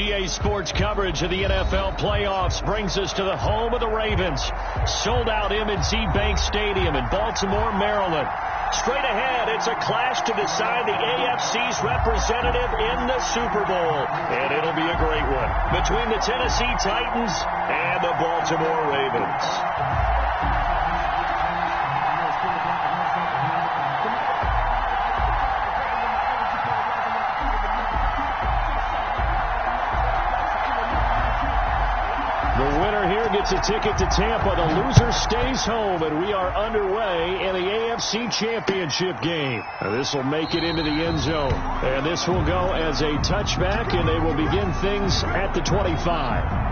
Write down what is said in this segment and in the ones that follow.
USDA Sports coverage of the NFL playoffs brings us to the home of the Ravens. Sold out M&T Bank Stadium in Baltimore, Maryland. Straight ahead, it's a clash to decide the AFC's representative in the Super Bowl. And it'll be a great one between the Tennessee Titans and the Baltimore Ravens. Gets a ticket to Tampa. The loser stays home, and we are underway in the AFC Championship game. This will make it into the end zone, and this will go as a touchback, and they will begin things at the 25.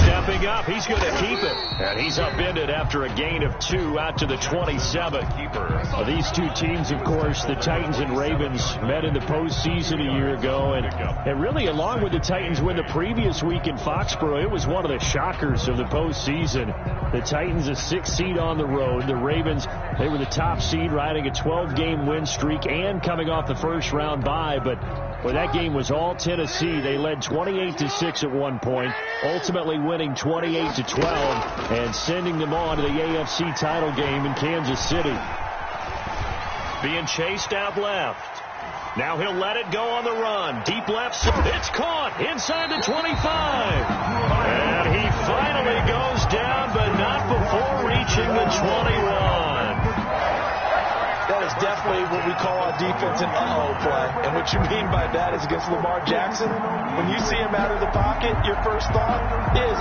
Stepping up, he's going to keep it. And he's upended after a gain of 2 out to the 27. These two teams, of course, the Titans and Ravens, met in the postseason a year ago. And really, along with the Titans win the previous week in Foxborough, it was one of the shockers of the postseason. The Titans, a 6th seed on the road. The Ravens, they were the top seed, riding a 12-game win streak and coming off the first-round bye. But well, that game was all Tennessee. They led 28-6 at one point, ultimately winning 28-12 and sending them on to the AFC title game in Kansas City. Being chased out left. Now he'll let it go on the run. Deep left. It's caught inside the 25. And he finally goes down, but not before reaching the 21. That is definitely what we call a defense an uh-oh play. And what you mean by that is against Lamar Jackson, when you see him out of the pocket, your first thought is,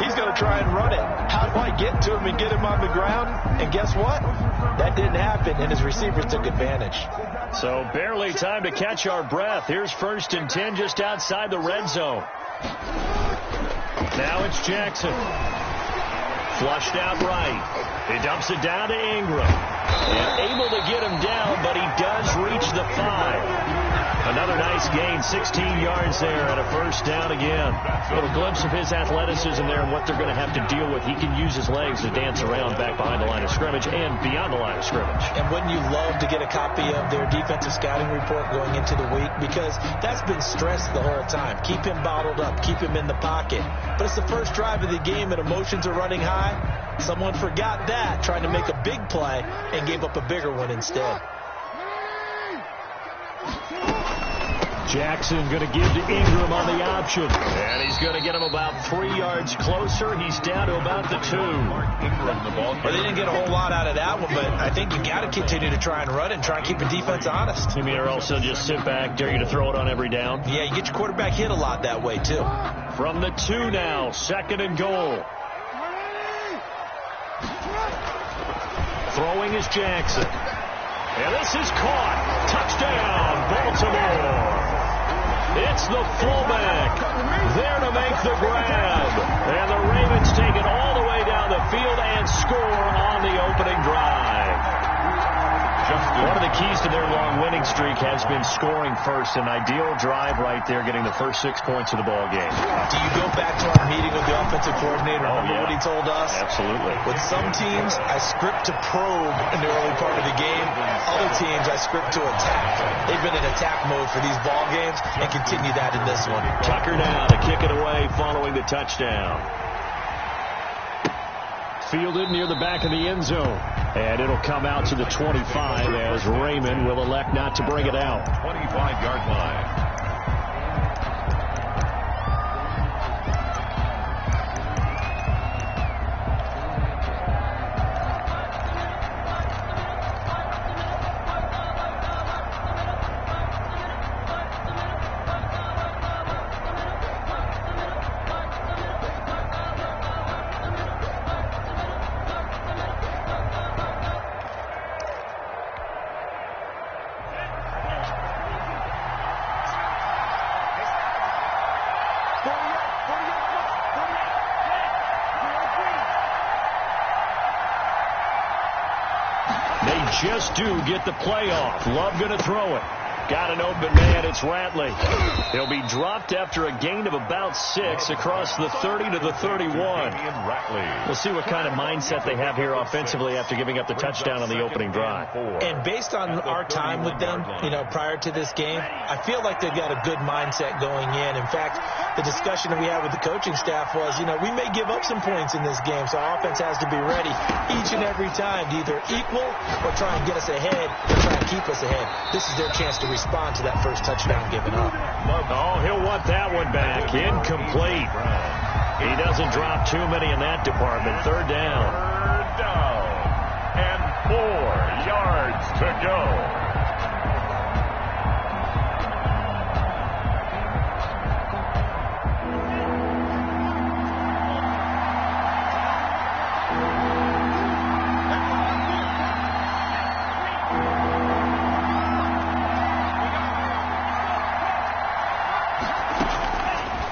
he's going to try and run it. How do I get to him and get him on the ground? And guess what? That didn't happen, and his receivers took advantage. So barely time to catch our breath. Here's 1st and 10 just outside the red zone. Now it's Jackson. Flushed out right. He dumps it down to Ingram. And able to get him down, but he does reach the 5. Another nice gain, 16 yards there and a first down again. A little glimpse of his athleticism there and what they're going to have to deal with. He can use his legs to dance around back behind the line of scrimmage and beyond the line of scrimmage. And wouldn't you love to get a copy of their defensive scouting report going into the week? Because that's been stressed the whole time. Keep him bottled up. Keep him in the pocket. But it's the first drive of the game and emotions are running high. Someone forgot that, trying to make a big play, and gave up a bigger one instead. Jackson going to give to Ingram on the option. And he's going to get him about 3 yards closer. He's down to about the 2. Ingram, the ball. Well, they didn't get a whole lot out of that one, but I think you got to continue to try and run and try and keep the defense honest. You mean or also just sit back, dare you to throw it on every down? Yeah, you get your quarterback hit a lot that way, too. From the 2 now, 2nd and goal. Throwing is Jackson. And this is caught. Touchdown, Baltimore. It's the fullback there to make the grab. And the Ravens take it all the way down the field and score on the opening drive. One of the keys to their long winning streak has been scoring first. An ideal drive right there, getting the first 6 points of the ball game. Do you go back to our meeting with the offensive coordinator? Remember what he told us? Absolutely. With some teams, I script to probe in the early part of the game. Other teams, I script to attack. They've been in attack mode for these ball games and continue that in this one. Tucker now to kick it away following the touchdown. Fielded near the back of the end zone. And it'll come out to the 25 as Raymond will elect not to bring it out. 25-yard line. They just do get the playoff. Love going to throw it. Got an open man. It's Ratley. He'll be dropped after a gain of about 6 across the 30 to the 31. We'll see what kind of mindset they have here offensively after giving up the touchdown on the opening drive. And based on our time with them, prior to this game, I feel like they've got a good mindset going in. In fact, the discussion that we had with the coaching staff was, we may give up some points in this game, so our offense has to be ready each and every time to either equal or try and get us ahead or try and keep us ahead. This is their chance to respond to that first touchdown given up. Oh, he'll want that one back. Incomplete. He doesn't drop too many in that department. Third down. And 4 yards to go.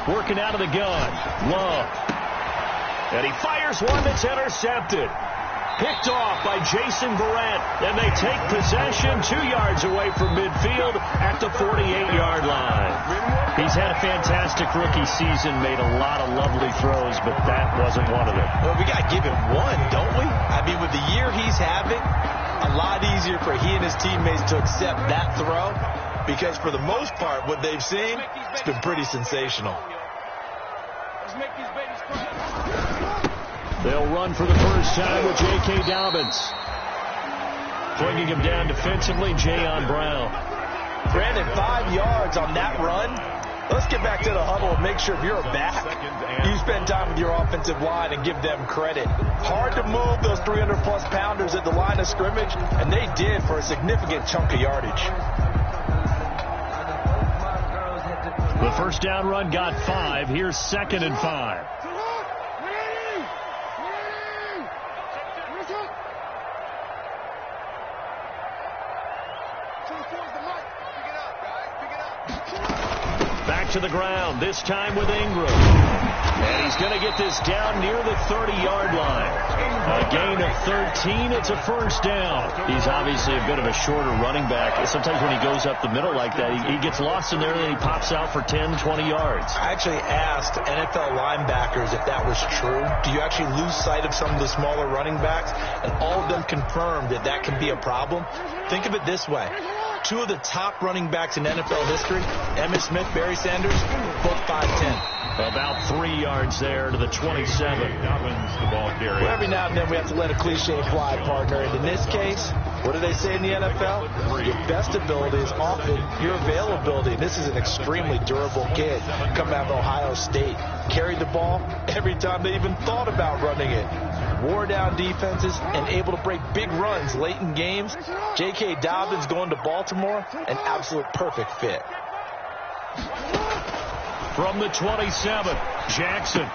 Working out of the gun. Love. And he fires one that's intercepted. Picked off by Jason Barrett. And they take possession 2 yards away from midfield at the 48-yard line. He's had a fantastic rookie season, made a lot of lovely throws, but that wasn't one of them. Well, we got to give him one, don't we? I mean, with the year he's having, a lot easier for he and his teammates to accept that throw, because for the most part, what they've seen, it's been pretty sensational. They'll run for the first time with J.K. Dobbins. Bringing him down defensively, Jayon Brown. Brandon, 5 yards on that run. Let's get back to the huddle and make sure if you're a back, you spend time with your offensive line and give them credit. Hard to move those 300-plus pounders at the line of scrimmage, and they did for a significant chunk of yardage. The first down run got 5. Here's 2nd and 5. Back to the ground, this time with Ingram. And he's going to get this down near the 30-yard line. A gain of 13, it's a first down. He's obviously a bit of a shorter running back. Sometimes when he goes up the middle like that, he gets lost in there and then he pops out for 10, 20 yards. I actually asked NFL linebackers if that was true. Do you actually lose sight of some of the smaller running backs? And all of them confirmed that that can be a problem. Think of it this way. 2 of the top running backs in NFL history, Emmitt Smith, Barry Sanders, both 5'10". About 3 yards there to the 27. The ball carrier. Well, every now and then we have to let a cliche fly, partner. And in this case, what do they say in the NFL? Your best ability is often your availability. This is an extremely durable kid coming out of Ohio State. Carried the ball every time they even thought about running it. Wore down defenses and able to break big runs late in games. J.K. Dobbins going to Baltimore, an absolute perfect fit. From the 27, Jackson.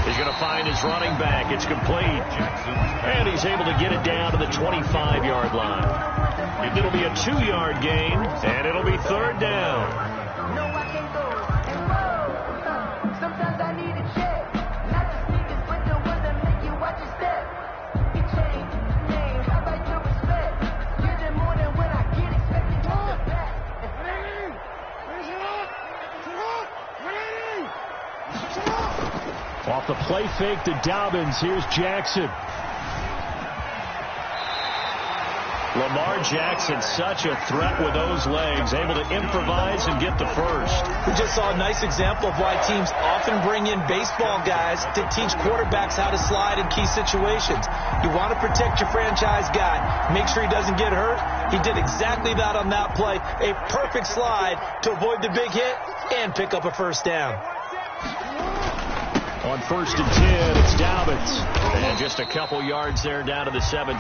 He's going to find his running back. It's complete. And he's able to get it down to the 25-yard line. It'll be a 2-yard gain, and it'll be third down. Off the play fake to Dobbins. Here's Jackson. Lamar Jackson, such a threat with those legs, able to improvise and get the first. We just saw a nice example of why teams often bring in baseball guys to teach quarterbacks how to slide in key situations. You want to protect your franchise guy. Make sure he doesn't get hurt. He did exactly that on that play. A perfect slide to avoid the big hit and pick up a first down. On 1st and 10, it's Dobbins. And just a couple yards there down to the 17.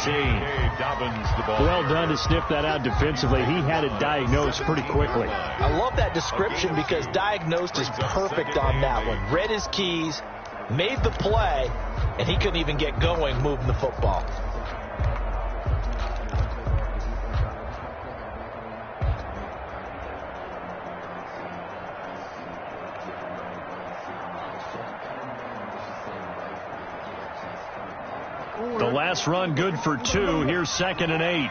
Dobbins, the ball. Well done to sniff that out defensively. He had it diagnosed pretty quickly. I love that description because diagnosed is perfect on that one. Read his keys, made the play, and he couldn't even get going moving the football. The last pass run good for 2. Here's 2nd and 8.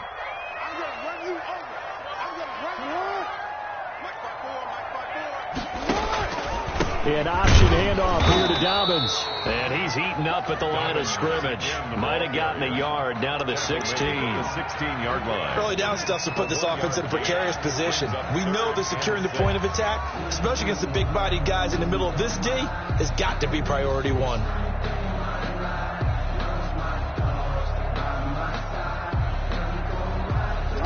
An option handoff here to Dobbins. And he's heating up at the line of scrimmage. Might have gotten a yard down to the 16. The 16-yard line. Early down stuff to put this offense in a precarious position. We know that securing the point of attack, especially against the big-bodied guys in the middle of this D, has got to be priority 1.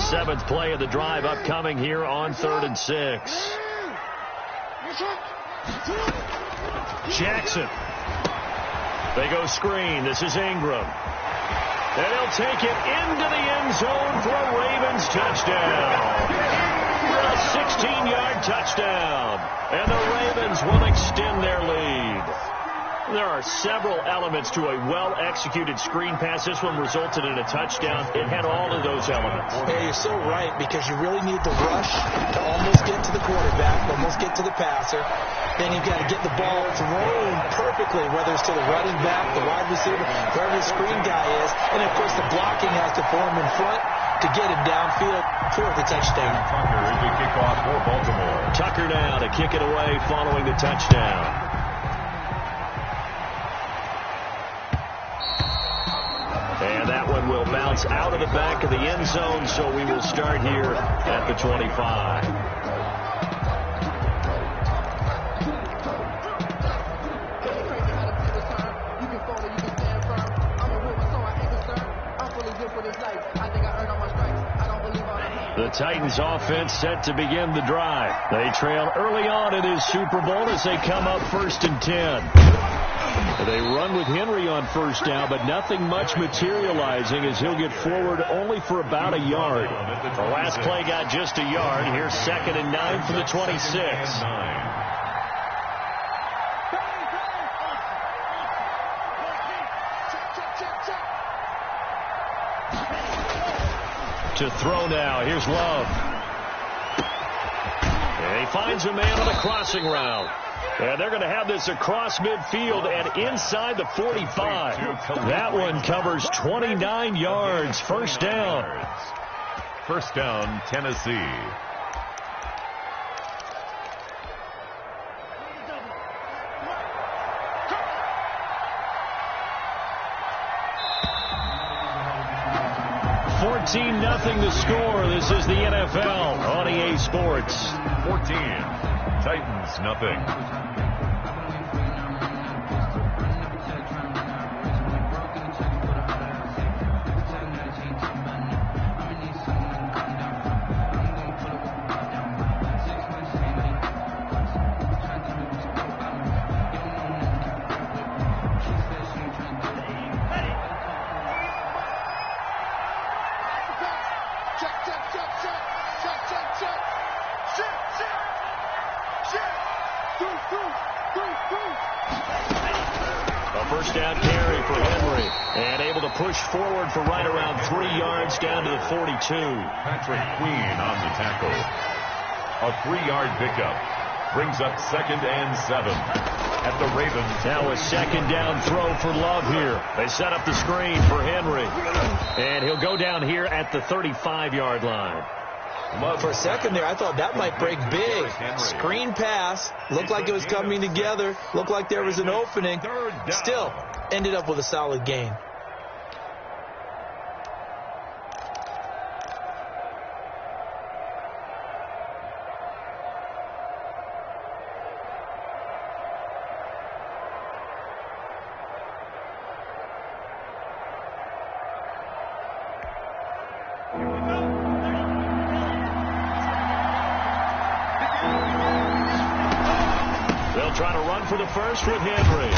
Seventh play of the drive upcoming here on 3rd and 6. Jackson. They go screen. This is Ingram. And he'll take it into the end zone for a Ravens touchdown. A 16-yard touchdown. And the Ravens will extend their lead. There are several elements to a well-executed screen pass. This one resulted in a touchdown. It had all of those elements. Yeah, you're so right, because you really need the rush to almost get to the quarterback, almost get to the passer. Then you've got to get the ball thrown perfectly, whether it's to the running back, the wide receiver, wherever the screen guy is. And, of course, the blocking has to form in front to get him downfield for the touchdown. Tucker is the kickoff for Baltimore. Tucker now to kick it away following the touchdown. And that one will bounce out of the back of the end zone, so we will start here at the 25. The Titans offense set to begin the drive. They trail early on in his Super Bowl as they come up 1st and 10. They run with Henry on 1st down, but nothing much materializing as he'll get forward only for about a yard. The last play got just a yard. Here's 2nd and 9 from the 26. To throw now. Here's Love. And he finds a man on a crossing route. And they're going to have this across midfield and inside the 45. That one covers 29 yards. 1st down. 1st down, Tennessee. Nothing to score. This is the NFL on EA Sports. 14. Titans, nothing. Forward for right around 3 yards down to the 42. Patrick Queen on the tackle. A 3-yard pickup brings up 2nd and 7 at the Ravens. Now a 2nd down throw for Love here. They set up the screen for Henry. And he'll go down here at the 35-yard line. Love for a second there, I thought that might break big. Screen pass. Looked like it was coming together. Looked like there was an opening. Still ended up with a solid gain. Trying to run for the first with Henry.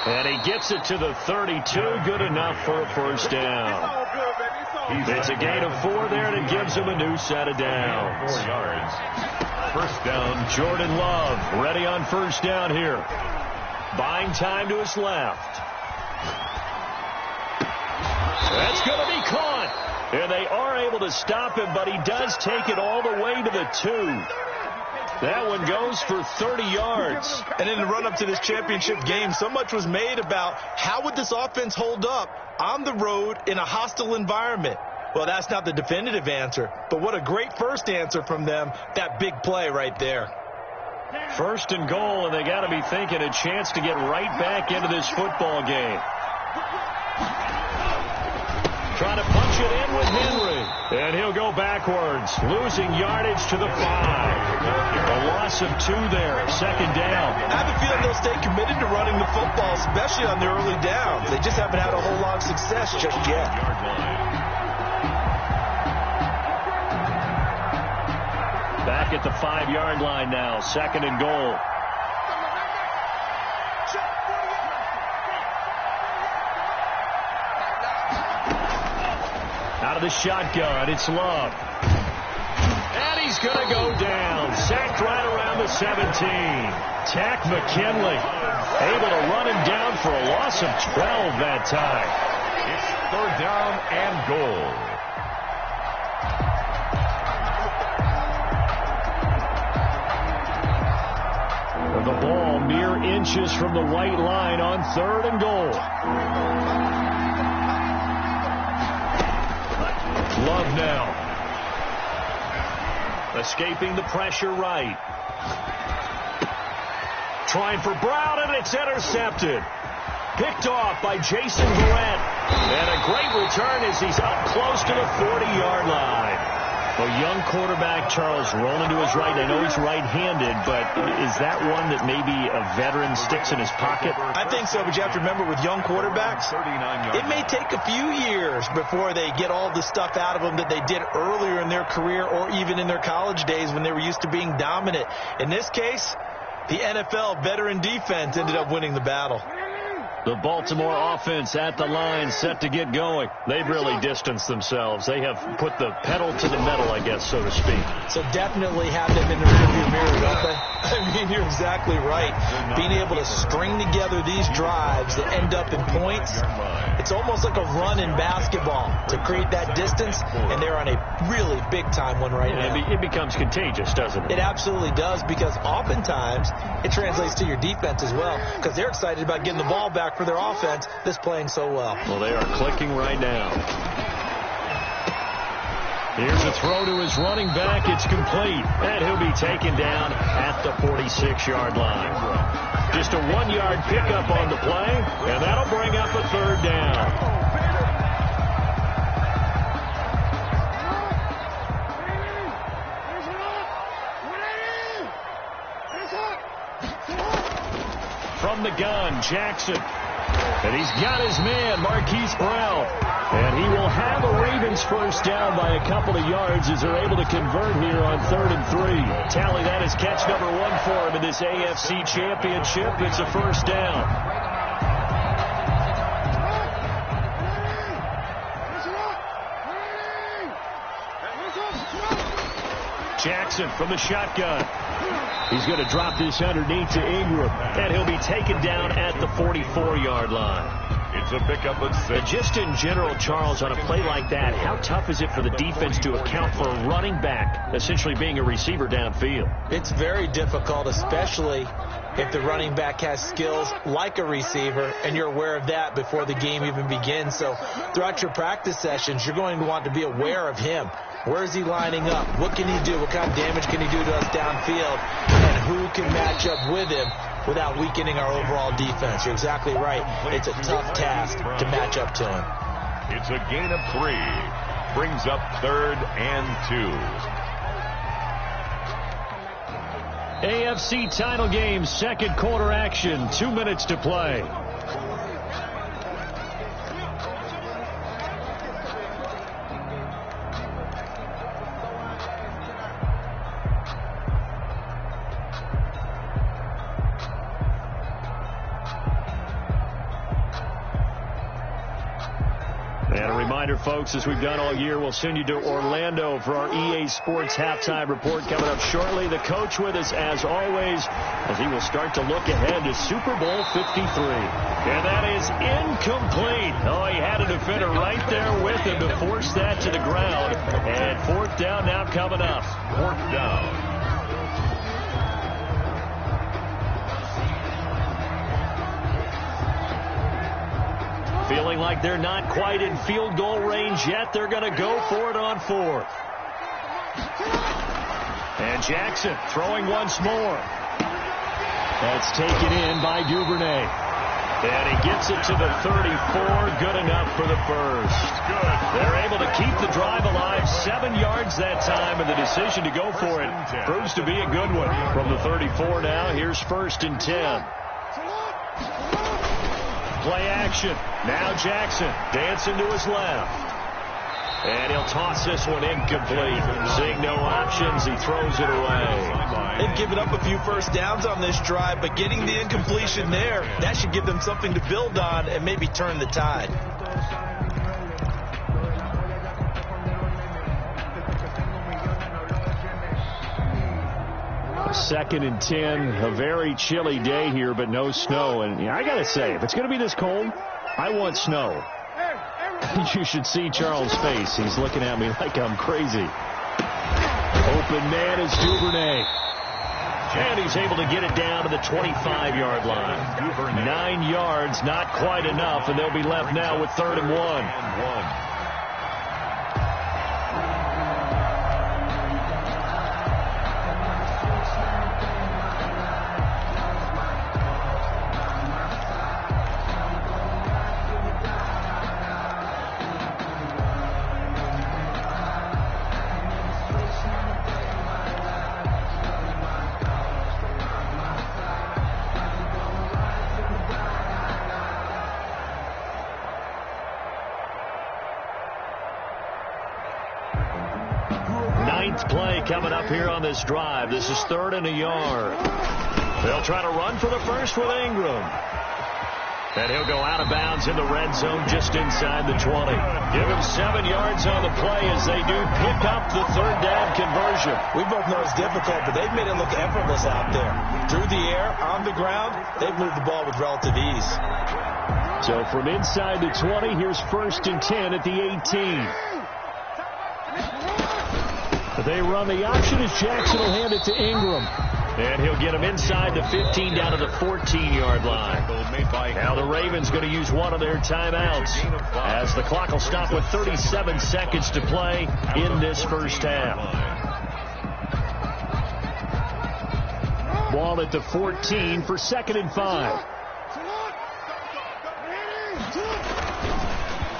And he gets it to the 32. Good enough for a 1st down. It's a gain of 4 there, and it gives him a new set of downs. 4 yards. 1st down. Jordan Love ready on 1st down here. Buying time to his left. That's going to be caught. And they are able to stop him, but he does take it all the way to the 2. That one goes for 30 yards. And in the run-up to this championship game, so much was made about how would this offense hold up on the road in a hostile environment. Well, that's not the definitive answer, but what a great first answer from them, that big play right there. First and goal, and they got to be thinking a chance to get right back into this football game. Trying to punch it in with Henry. And he'll go backwards, losing yardage to the 5. A loss of 2 there, second down. I have a feeling they'll stay committed to running the football, especially on the early downs. They just haven't had a whole lot of success just yet. Back at the 5-yard line now, second and goal. Out of the shotgun, it's Love. And he's going to go down. Sacked right around the 17. Tack McKinley able to run him down for a loss of 12 that time. It's third down and goal. The ball mere inches from the white line on third and goal. Love now. Escaping the pressure right. Trying for Brown, and it's intercepted. Picked off by Jason Verrett. And a great return as he's up close to the 40-yard line. A young quarterback, Charles, rolling to his right. I know he's right-handed, but is that one that maybe a veteran sticks in his pocket? I think so, but you have to remember with young quarterbacks, it may take a few years before they get all the stuff out of them that they did earlier in their career or even in their college days when they were used to being dominant. In this case, the NFL veteran defense ended up winning the battle. The Baltimore offense at the line, set to get going. They've really distanced themselves. They have put the pedal to the metal, I guess, so to speak. So definitely have them in the rearview mirror, don't they? I mean, you're exactly right. Being able to string together these drives that end up in points, it's almost like a run in basketball to create that distance, and they're on a really big-time one right now. It becomes contagious, doesn't it? It absolutely does, because oftentimes it translates to your defense as well, because they're excited about getting the ball back for their offense that's playing so well. Well, they are clicking right now. Here's a throw to his running back. It's complete. And he'll be taken down at the 46-yard line. Just a 1-yard pickup on the play, and that'll bring up a third down. From the gun, Jackson. And he's got his man, Marquise Brown. And he will have a Ravens first down by a couple of yards as they're able to convert here on 3rd and 3. Tally, that is catch number 1 for him in this AFC Championship. It's a first down. Jackson from the shotgun. He's going to drop this underneath to Ingram, and he'll be taken down at the 44-yard line. It's a pickup of 6. Just in general, Charles, on a play like that, how tough is it for the defense to account for a running back essentially being a receiver downfield? It's very difficult, especially if the running back has skills like a receiver, and you're aware of that before the game even begins. So throughout your practice sessions, you're going to want to be aware of him. Where is he lining up? What can he do? What kind of damage can he do to us downfield? And who can match up with him without weakening our overall defense? You're exactly right. It's a tough task to match up to him. It's a gain of 3. Brings up 3rd and 2. AFC title game, second quarter action. 2 minutes to play. And a reminder, folks, as we've done all year, we'll send you to Orlando for our EA Sports halftime report coming up shortly. The coach with us, as always, as he will start to look ahead to Super Bowl 53. And that is incomplete. Oh, he had a defender right there with him to force that to the ground. And 4th down now coming up. 4th down. Feeling like they're not quite in field goal range yet. They're going to go for it on fourth. And Jackson throwing once more. That's taken in by Duvernay. And he gets it to the 34. Good enough for the first. They're able to keep the drive alive. 7 yards that time, and the decision to go for it proves to be a good one. From the 34 now, here's 1st and 10. Play action. Now Jackson dancing to his left. And he'll toss this one incomplete. Seeing no options, he throws it away. They've given up a few first downs on this drive, but getting the incompletion there, that should give them something to build on and maybe turn the tide. Second and 10, a very chilly day here, but no snow. And I got to say, if it's going to be this cold, I want snow. You should see Charles' face. He's looking at me like I'm crazy. Open man is Duvernay. And he's able to get it down to the 25-yard line. 9 yards, not quite enough, and they'll be left now with 3rd and 1. Play coming up here on this drive. This is 3rd and a yard. They'll try to run for the first with Ingram. And he'll go out of bounds in the red zone just inside the 20. Give him 7 yards on the play as they do pick up the 3rd down conversion. We both know it's difficult, but they've made it look effortless out there. Through the air, on the ground, they've moved the ball with relative ease. So from inside the 20, here's 1st and 10 at the 18. They run the option as Jackson will hand it to Ingram. And he'll get him inside the 15 down to the 14-yard line. Now the Ravens going to use one of their timeouts as the clock will stop with 37 seconds to play in this first half. Ball at the 14 for 2nd and 5.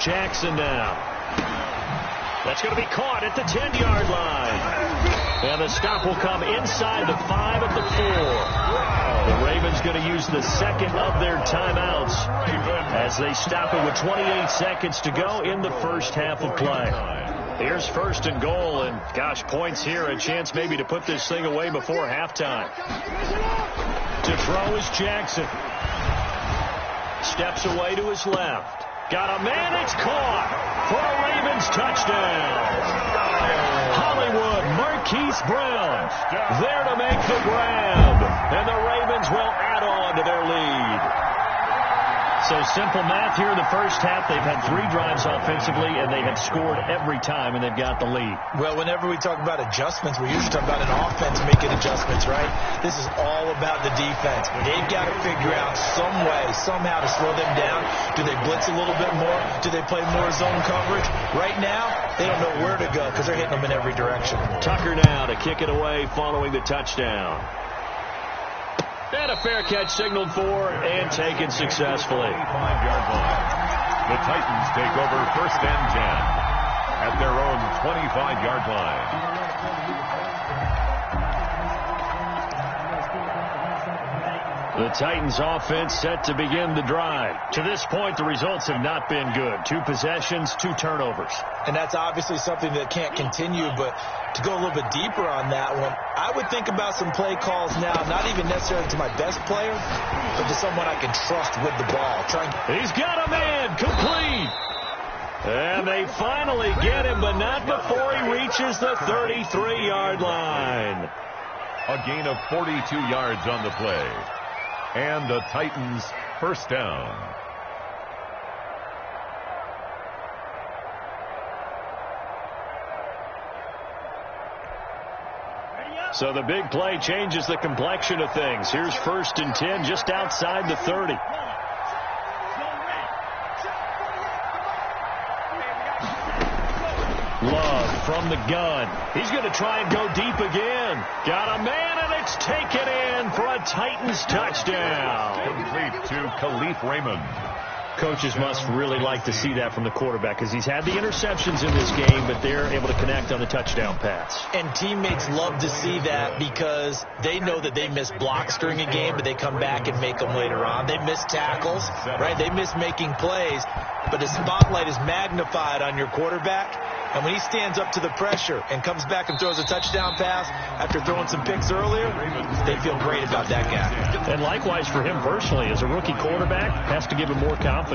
Jackson now. That's going to be caught at the 10-yard line. And the stop will come inside the 5 at the 4. The Ravens going to use the second of their timeouts as they stop it with 28 seconds to go in the first half of play. Here's 1st and goal, and gosh, points here, a chance maybe to put this thing away before halftime. To throw is Jackson. Steps away to his left. Got a man, it's caught for a Ravens touchdown. Hollywood Marquise Brown there to make the grab, and the Ravens will add on to their lead. So simple math here in the first half. They've had 3 drives offensively, and they have scored every time, and they've got the lead. Well, whenever we talk about adjustments, we usually talk about an offense making adjustments, right? This is all about the defense. They've got to figure out some way, somehow to slow them down. Do they blitz a little bit more? Do they play more zone coverage? Right now, they don't know where to go because they're hitting them in every direction. Tucker now to kick it away following the touchdown. And a fair catch signaled for and taken successfully. 5-yard line. The Titans take over 1st and 10 at their own 25-yard line. The Titans offense set to begin the drive. To this point, the results have not been good. 2 possessions, 2 turnovers. And that's obviously something that can't continue, but to go a little bit deeper on that one, I would think about some play calls now, not even necessarily to my best player, but to someone I can trust with the ball. He's got a man, complete. And they finally get him, but not before he reaches the 33-yard line. A gain of 42 yards on the play. And the Titans' first down. So the big play changes the complexion of things. Here's 1st and 10 just outside the 30. Love from the gun. He's going to try and go deep again. Got a man, and it's taken in for a Titans touchdown. Complete to Khalif Raymond. Coaches must really like to see that from the quarterback because he's had the interceptions in this game, but they're able to connect on the touchdown pass. And teammates love to see that because they know that they miss blocks during a game, but they come back and make them later on. They miss tackles, right? They miss making plays, but the spotlight is magnified on your quarterback. And when he stands up to the pressure and comes back and throws a touchdown pass after throwing some picks earlier, they feel great about that guy. And likewise for him personally, as a rookie quarterback, has to give him more confidence.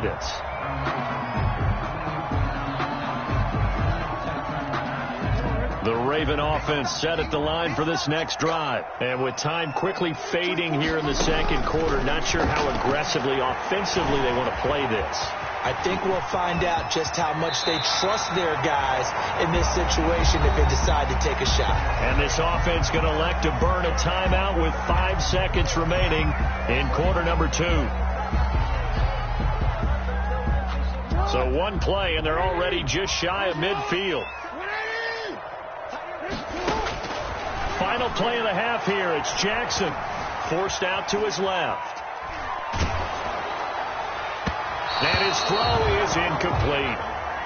The Raven offense set at the line for this next drive. And with time quickly fading here in the second quarter, not sure how aggressively, offensively they want to play this. I think we'll find out just how much they trust their guys in this situation if they decide to take a shot. And this offense going to elect to burn a timeout with 5 seconds remaining in quarter number 2. So one play, and they're already just shy of midfield. Final play of the half here. It's Jackson forced out to his left. And his throw is incomplete.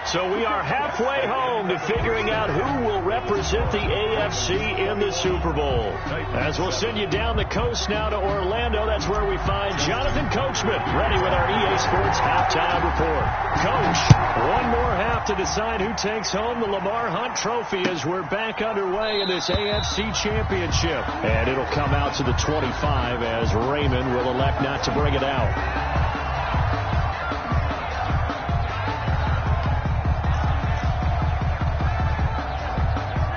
So we are halfway home to figuring out who will represent the AFC in the Super Bowl. As we'll send you down the coast now to Orlando, that's where we find Jonathan Coachman, ready with our EA Sports Halftime Report. Coach, one more half to decide who takes home the Lamar Hunt Trophy as we're back underway in this AFC Championship. And it'll come out to the 25 as Raymond will elect not to bring it out.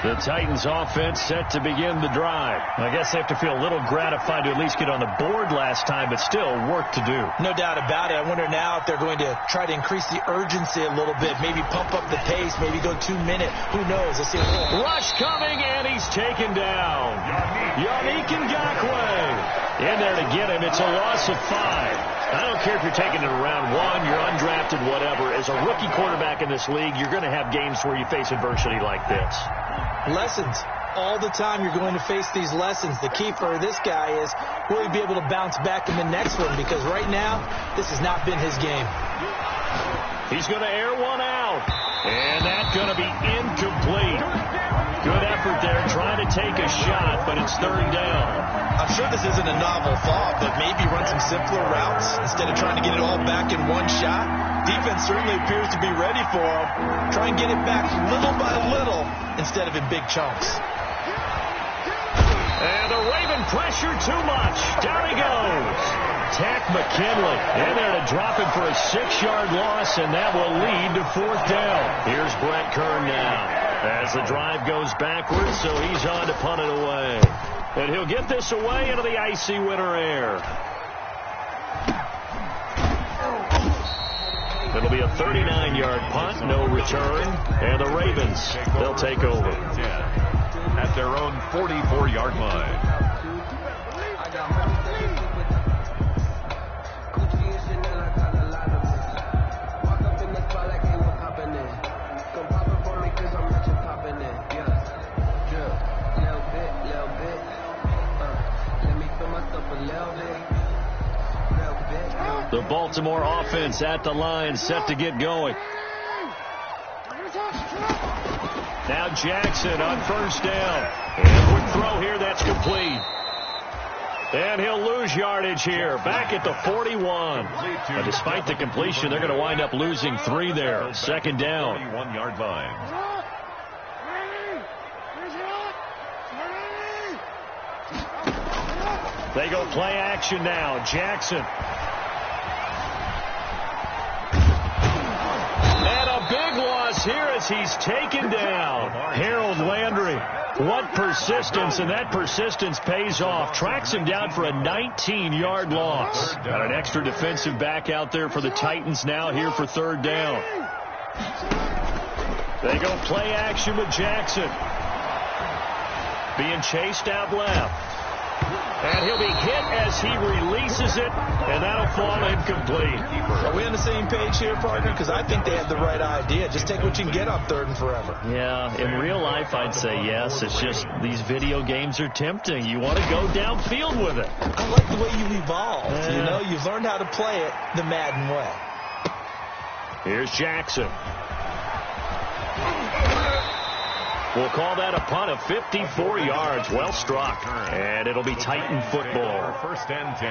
The Titans offense set to begin the drive. I guess they have to feel a little gratified to at least get on the board last time, but still work to do. No doubt about it. I wonder now if they're going to try to increase the urgency a little bit, maybe pump up the pace, maybe go 2 minute. Who knows? Let's see. Rush coming, and he's taken down. Yannick Ngakoue in there to get him. It's a loss of 5. I don't care if you're taking it in round 1, you're undrafted, whatever. As a rookie quarterback in this league, you're going to have games where you face adversity like this. Lessons. All the time you're going to face these lessons. The key for this guy is will he be able to bounce back in the next one, because right now this has not been his game. He's going to air one out, and that's going to be incomplete. Good effort there trying to take a shot, but it's 3rd down. I'm sure this isn't a novel thought, but maybe run some simpler routes instead of trying to get it all back in one shot. Defense certainly appears to be ready for him. Try and get it back little by little instead of in big chunks. And the Raven pressure too much. Down he goes. Tack McKinley in there to drop him for a 6-yard loss, and that will lead to 4th down. Here's Brett Kern now as the drive goes backwards, so he's on to punt it away. And he'll get this away into the icy winter air. It'll be a 39-yard punt, no return, and the Ravens, they'll take over. At their own 44-yard line. The Baltimore offense at the line, set to get going. Now Jackson on 1st down. And quick throw here, that's complete. And he'll lose yardage here, back at the 41. And despite the completion, they're going to wind up losing 3 there. 2nd down. 41-yard line. They go play action now. Jackson. And a big loss here as he's taken down. Harold Landry. What persistence, and that persistence pays off. Tracks him down for a 19-yard loss. Got an extra defensive back out there for the Titans now here for 3rd down. They go play action with Jackson. Being chased out left. And he'll be hit as he releases it, and that'll fall incomplete. Are we on the same page here, partner? Because I think they had the right idea. Just take what you can get on 3rd and forever. Yeah, in real life, I'd say yes. It's just these video games are tempting. You want to go downfield with it. I like the way you evolved. You know, you've learned how to play it the Madden way. Here's Jackson. We'll call that a punt of 54 yards. Well struck. And it'll be Titan football. 1st and 10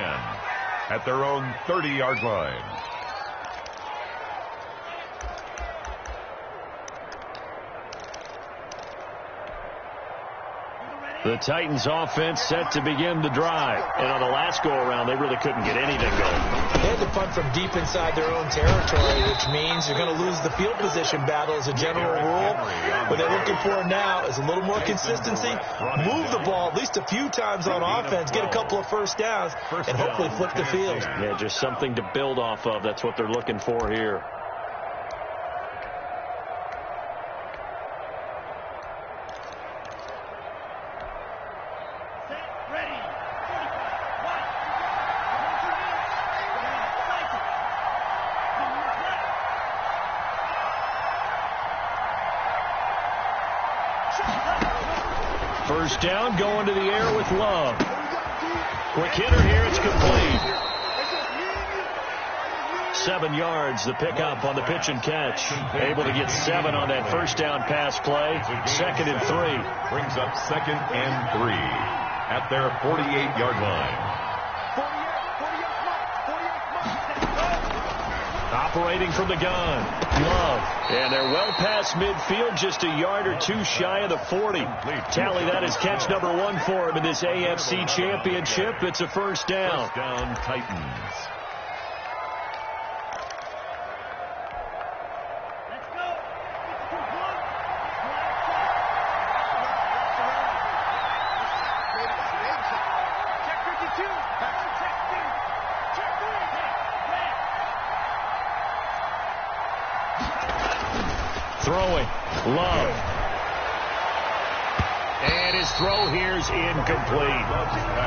at their own 30-yard line. The Titans offense set to begin the drive. And on the last go-around, they really couldn't get anything going. They had to punt from deep inside their own territory, which means you're going to lose the field position battle as a general rule. What they're looking for now is a little more consistency, move the ball at least a few times on offense, get a couple of first downs, and hopefully flip the field. Yeah, just something to build off of. That's what they're looking for here. First down, going to the air with Love. Quick hitter here, it's complete. 7 yards, the pickup on the pitch and catch. Able to get 7 on that first down pass play. 2nd and 3. Brings up 2nd and 3 at their 48-yard line. Operating from the gun, Love. And they're well past midfield, just a yard or two shy of the 40. Tally, that is catch number 1 for him in this AFC Championship. It's a first down. First down, Titans. Throwing, Love. And his throw here's incomplete.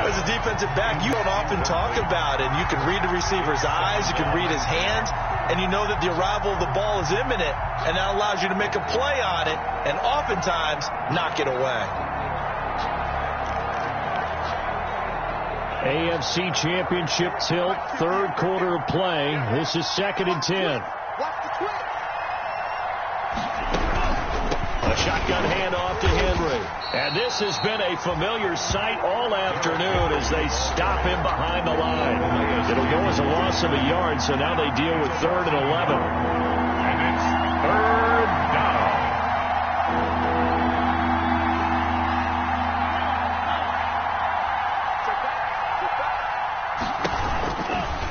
As a defensive back, you don't often talk about it. You can read the receiver's eyes, you can read his hands, and you know that the arrival of the ball is imminent, and that allows you to make a play on it, and oftentimes knock it away. AFC Championship tilt, 3rd quarter of play. This is 2nd and 10. A shotgun handoff to Henry. And this has been a familiar sight all afternoon as they stop him behind the line. It'll go as a loss of a yard, so now they deal with 3rd and 11. And it's 3rd down.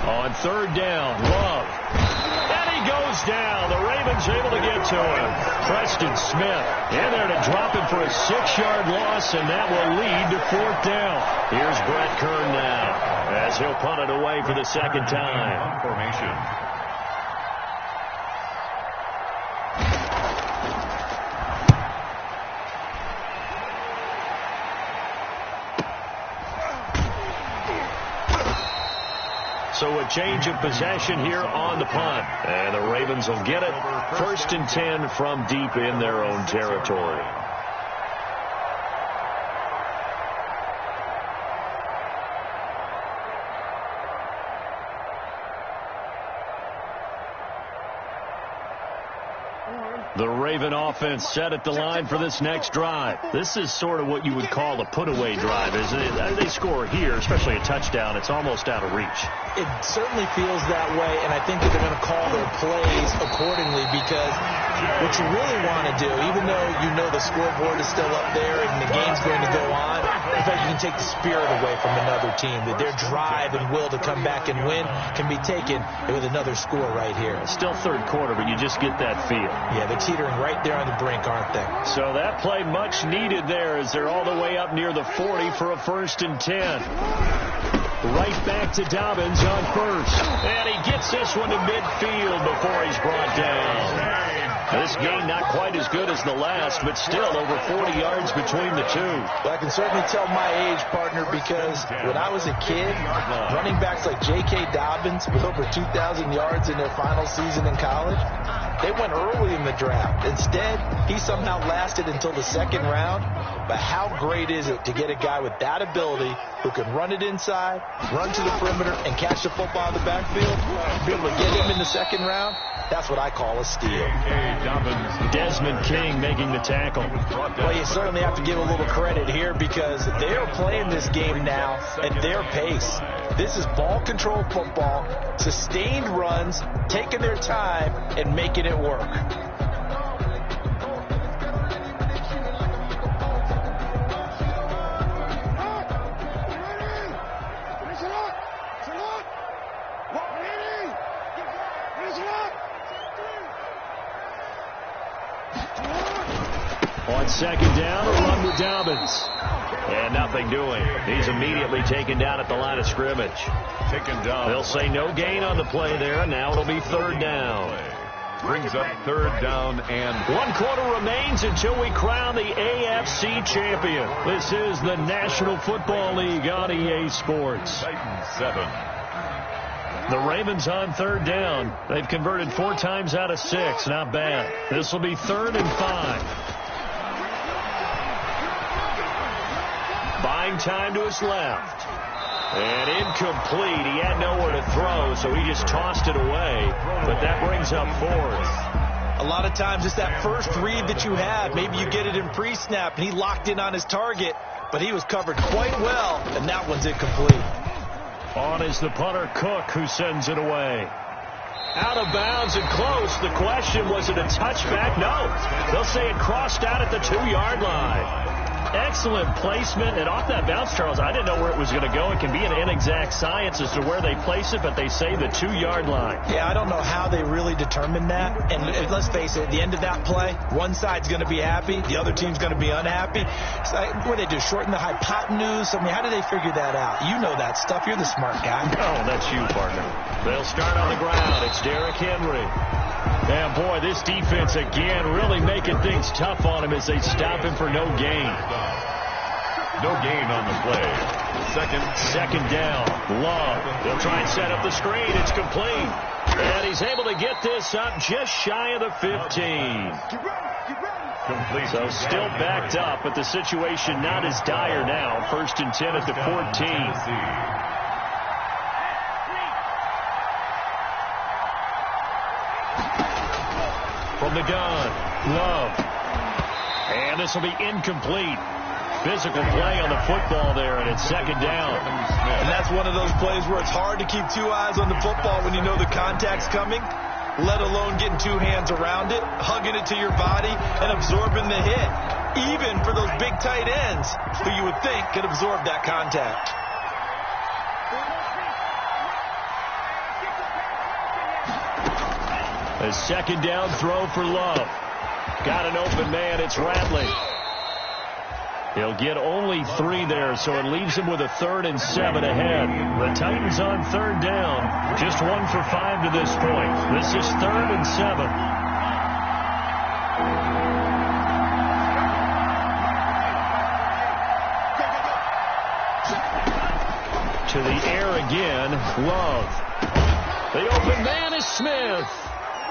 On 3rd down, Love. And he goes down. The Ravens able to get to him. Preston Smith in there to drop him for a 6-yard loss, and that will lead to 4th down. Here's Brett Kern now as he'll punt it away for the 2nd time. Formation. So a change of possession here on the punt. And the Ravens will get it. 1st and 10 from deep in their own territory. The Raven offense set at the line for this next drive. This is sort of what you would call a put-away drive, isn't it? They score here, especially a touchdown. It's almost out of reach. It certainly feels that way, and I think that they're going to call their plays accordingly, because what you really want to do, even though you know the scoreboard is still up there and the game's going to go on, in fact, you can take the spirit away from another team, that their drive and will to come back and win can be taken with another score right here. Still 3rd quarter, but you just get that feel. Yeah, they're teetering right there on the brink, aren't they? So that play much needed there as they're all the way up near the 40 for a 1st and 10. Right back to Dobbins on 1st. And he gets this one to midfield before he's brought down. This game not quite as good as the last, but still over 40 yards between the two. Well, I can certainly tell my age, partner, because when I was a kid, running backs like J.K. Dobbins with over 2,000 yards in their final season in college, they went early in the draft. Instead, he somehow lasted until the second round. But how great is it to get a guy with that ability who can run it inside, run to the perimeter, and catch the football in the backfield? Be able to get him in the second round? That's what I call a steal. Desmond King making the tackle. Well, you certainly have to give a little credit here because they are playing this game now at their pace. This is ball control football, sustained runs, taking their time, and making it work. On second down, a run with Dobbins. And nothing doing. He's immediately taken down at the line of scrimmage. Taken down. They'll say no gain on the play there. Now it'll be third down. Brings up third down and 1 quarter remains until we crown the AFC champion. This is the National Football League on EA Sports. Titans 7. The Ravens on third down. They've converted 4 times out of 6. Not bad. This will be 3rd and 5. Buying time to his left. And incomplete. He had nowhere to throw, so he just tossed it away. But that brings up 4th. A lot of times it's that first read that you have. Maybe you get it in pre-snap, and he locked in on his target, but he was covered quite well, and that one's incomplete. On is the punter, Cook, who sends it away. Out of bounds and close. The question, was it a touchback? No. They'll say it crossed out at the 2-yard line. Excellent placement, and off that bounce, Charles, I didn't know where it was going to go. It can be an inexact science as to where they place it, but they say the 2-yard line. Yeah, I don't know how they really determined that. And let's face it, at the end of that play, one side's going to be happy, the other team's going to be unhappy. It's like, what do they do, shorten the hypotenuse? I mean, how do they figure that out? You know that stuff. You're the smart guy. Oh, that's you, partner. They'll start on the ground. It's Derrick Henry. And, boy, this defense, again, really making things tough on him as they stop him for no gain. No gain on the play. Second down. Love. They'll try and set up the screen. It's complete. And he's able to get this up just shy of the 15. Complete. So still backed up, but the situation not as dire now. 1st and 10 at the 14. From the gun, Love. And this will be incomplete. Physical play on the football there, and it's second down. And that's one of those plays where it's hard to keep 2 eyes on the football when you know the contact's coming, let alone getting 2 hands around it, hugging it to your body, and absorbing the hit. Even for those big tight ends who you would think could absorb that contact. A second down throw for Love. Got an open man. It's Ratley. He'll get only 3 there, so it leaves him with a 3rd and 7 ahead. The Titans on third down. Just 1 for 5 to this point. This is 3rd and 7. To the air again. Love. The open man is Smith.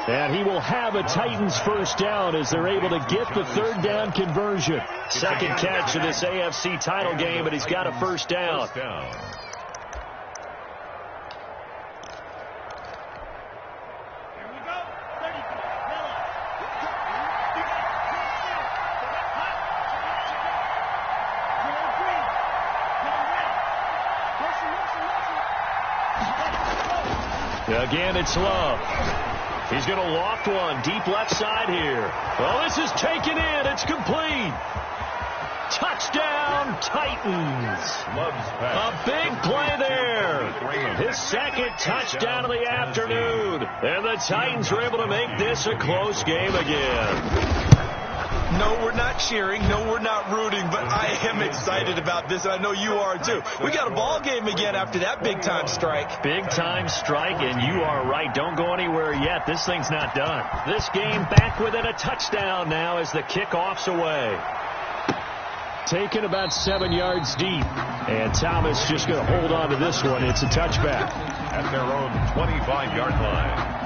And he will have a Titans first down as they're able to get the 3rd down conversion. Second catch of this AFC title game, but he's got a first down. Again, it's Love. He's going to loft one deep left side here. Well, this is taken in. It's complete. Touchdown, Titans. A big play there. His second touchdown of the afternoon. And the Titans were able to make this a close game again. No, we're not cheering. No, we're not rooting, but I am excited about this, and I know you are too. We got a ball game again after that big-time strike. Big-time strike, and you are right. Don't go anywhere yet. This thing's not done. This game back within a touchdown now as the kickoff's away. Taken about 7 yards deep, and Thomas just going to hold on to this one. It's a touchback. At their own 25-yard line.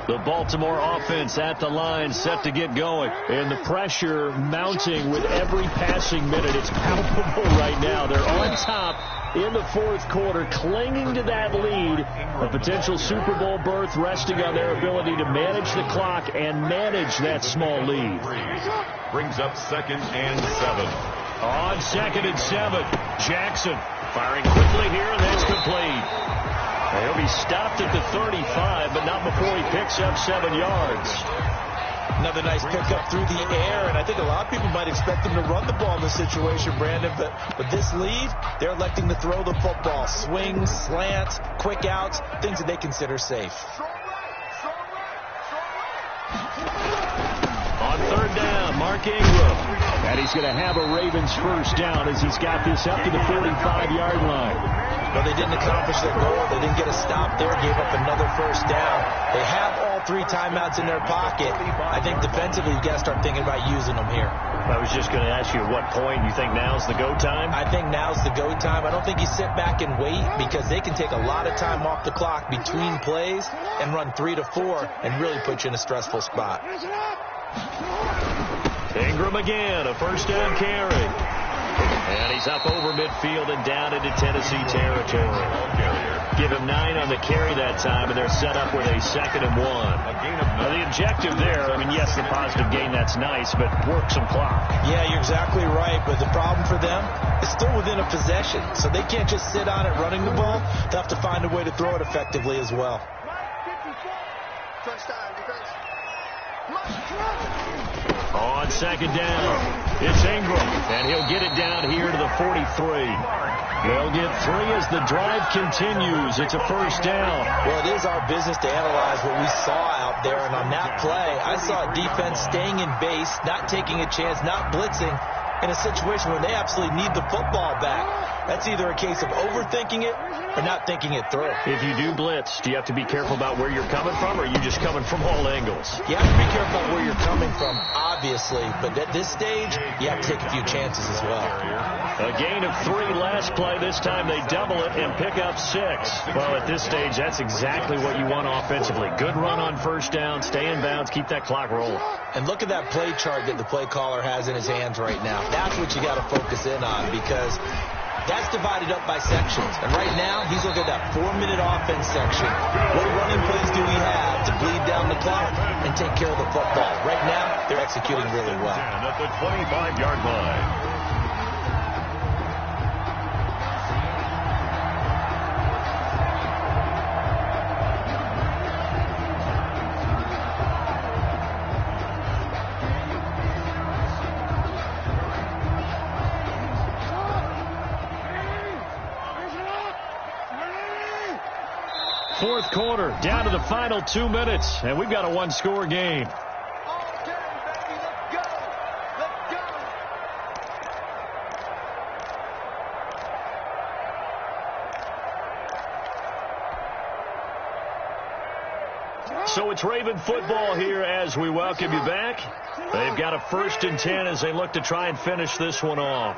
The Baltimore offense at the line, set to get going. And the pressure mounting with every passing minute. It's palpable right now. They're on top in the fourth quarter, clinging to that lead. A potential Super Bowl berth resting on their ability to manage the clock and manage that small lead. Brings up 2nd and 7. On 2nd and 7, Jackson firing quickly here, and that's complete. He'll be stopped at the 35, but not before he picks up 7 yards. Another nice pickup through the air, and I think a lot of people might expect him to run the ball in this situation, Brandon, but with this lead, they're electing to throw the football. Swings, slants, quick outs, things that they consider safe. On 3rd down, Mark Ingram. And he's going to have a Ravens first down as he's got this up to the 45-yard line. But they didn't accomplish their goal. They didn't get a stop there, gave up another first down. They have all 3 timeouts in their pocket. I think defensively you've got to start thinking about using them here. I was just going to ask you at what point you think now's the go time? I think now's the go time. I don't think you sit back and wait because they can take a lot of time off the clock between plays and run 3 to 4 and really put you in a stressful spot. Ingram again, a first down carry. And he's up over midfield and down into Tennessee territory. Give him 9 on the carry that time, and they're set up with a 2nd and 1. Now, the objective there, I mean, yes, the positive gain, that's nice, but work some clock. Yeah, you're exactly right, but the problem for them is still within a possession, so they can't just sit on it running the ball. They'll have to find a way to throw it effectively as well. On 2nd down, it's Ingram, and he'll get it down here to the 43. They'll get 3 as the drive continues. It's a first down. Well, it is our business to analyze what we saw out there, and on that play, I saw a defense staying in base, not taking a chance, not blitzing, in a situation where they absolutely need the football back. That's either a case of overthinking it or not thinking it through. If you do blitz, do you have to be careful about where you're coming from, or are you just coming from all angles? You have to be careful about where you're coming from, obviously, but at this stage, you have to take a few chances as well. A gain of 3 last play. This time they double it and pick up 6. Well, at this stage, that's exactly what you want offensively. Good run on first down, stay in bounds, keep that clock rolling. And look at that play chart that the play caller has in his hands right now. That's what you got to focus in on because that's divided up by sections. And right now, he's looking at that 4-minute offense section. What running plays do we have to bleed down the clock and take care of the football? Right now, they're executing really well. At the 25-yard line. Fourth quarter, down to the final 2 minutes, and we've got a 1-score game. So it's Raven football here as we welcome you back. They've got a 1st and 10 as they look to try and finish this one off.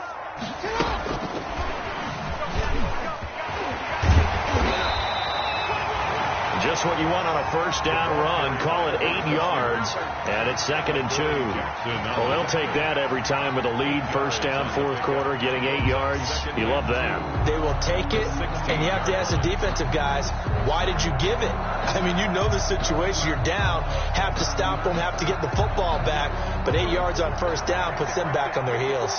Just what you want on a first down run. Call it 8 yards, and it's 2nd and 2. Well, they'll take that every time with a lead. First down, fourth quarter, getting 8 yards. You love that. They will take it, and you have to ask the defensive guys, why did you give it? I mean, you know the situation. You're down, have to stop them, have to get the football back, but 8 yards on first down puts them back on their heels.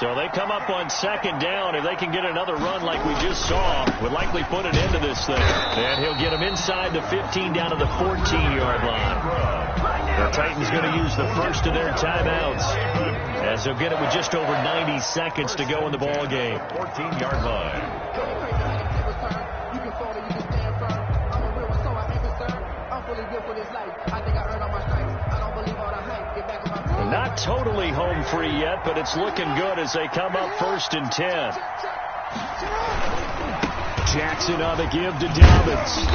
So they come up on 2nd down. If they can get another run like we just saw, would likely put an end to this thing. And he'll get him inside the 15 down to the 14-yard line. The Titans going to use the first of their timeouts, as they'll get it with just over 90 seconds to go in the ball game. 14-yard line. Not totally home free yet, but it's looking good as they come up 1st and 10. Jackson on the give to Dobbins.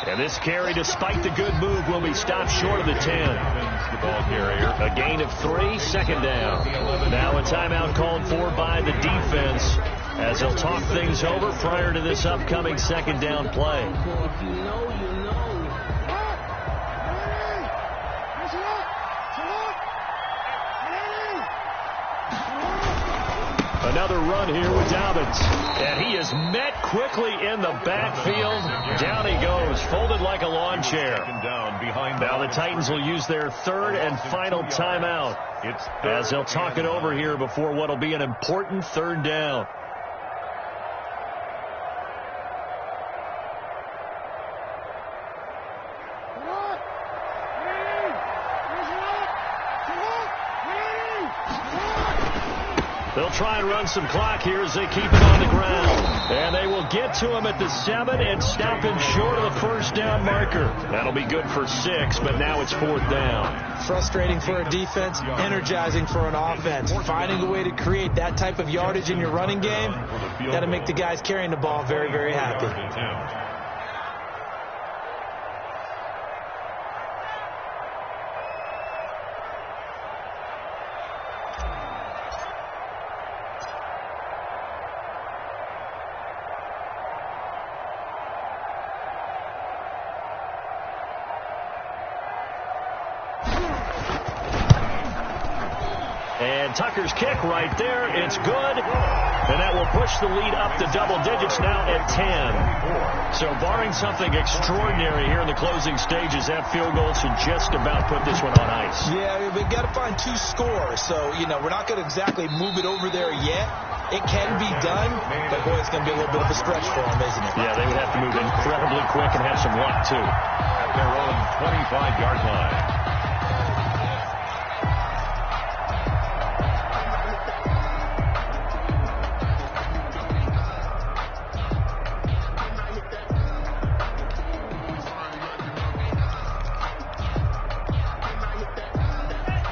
And this carry, despite the good move, will be stopped short of the 10. The ball carrier. A gain of 3, 2nd down. Now a timeout called for by the defense, as they'll talk things over prior to this upcoming 2nd down play. Another run here with Dobbins. And he is met quickly in the backfield. Down he goes, folded like a lawn chair. Now the Titans will use their 3rd and final timeout, as they'll talk it over here before what will be an important 3rd down. They'll try and run some clock here as they keep it on the ground. And they will get to him at the 7 and stop him short of the 1st down marker. That'll be good for 6, but now it's 4th down. Frustrating for a defense, energizing for an offense. Finding a way to create that type of yardage in your running game, got to make the guys carrying the ball very, very happy. And Tucker's kick right there. It's good. And that will push the lead up to double digits now at 10. So barring something extraordinary here in the closing stages, that field goal should just about put this one on ice. Yeah, we've got to find 2 scores. So, we're not going to exactly move it over there yet. It can be done, but boy, it's going to be a little bit of a stretch for them, isn't it? Yeah, they would have to move incredibly quick and have some luck, too. At their own 25-yard line.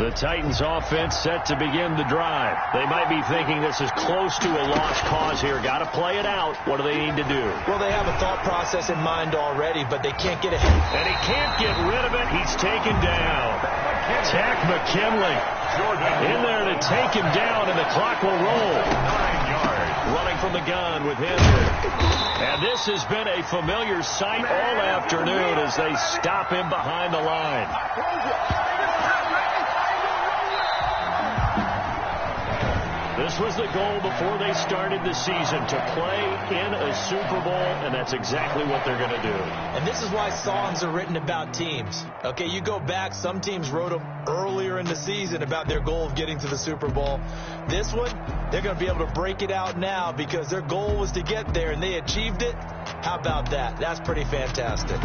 The Titans offense set to begin the drive. They might be thinking this is close to a lost cause here. Got to play it out. What do they need to do? Well, they have a thought process in mind already, but they can't get ahead. And he can't get rid of it. He's taken down. Tack McKinley in there to take him down, and the clock will roll. 9 yards. Running from the gun with him. And this has been a familiar sight all afternoon as they stop him behind the line. This was the goal before they started the season, to play in a Super Bowl, and that's exactly what they're going to do. And this is why songs are written about teams. Okay, you go back, some teams wrote them earlier in the season about their goal of getting to the Super Bowl. This one, they're going to be able to break it out now because their goal was to get there, and they achieved it. How about that? That's pretty fantastic.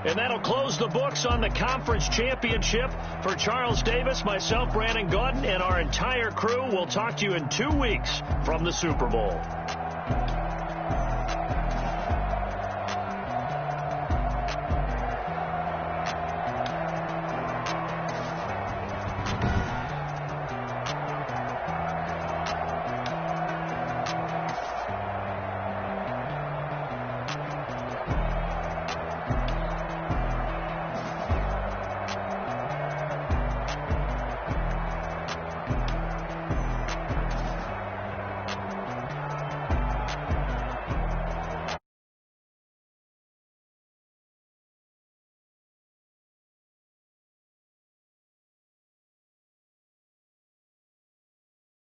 And that'll close the books on the conference championship. For Charles Davis, myself, Brandon Gaudin, and our entire crew, we'll talk to you in 2 weeks from the Super Bowl.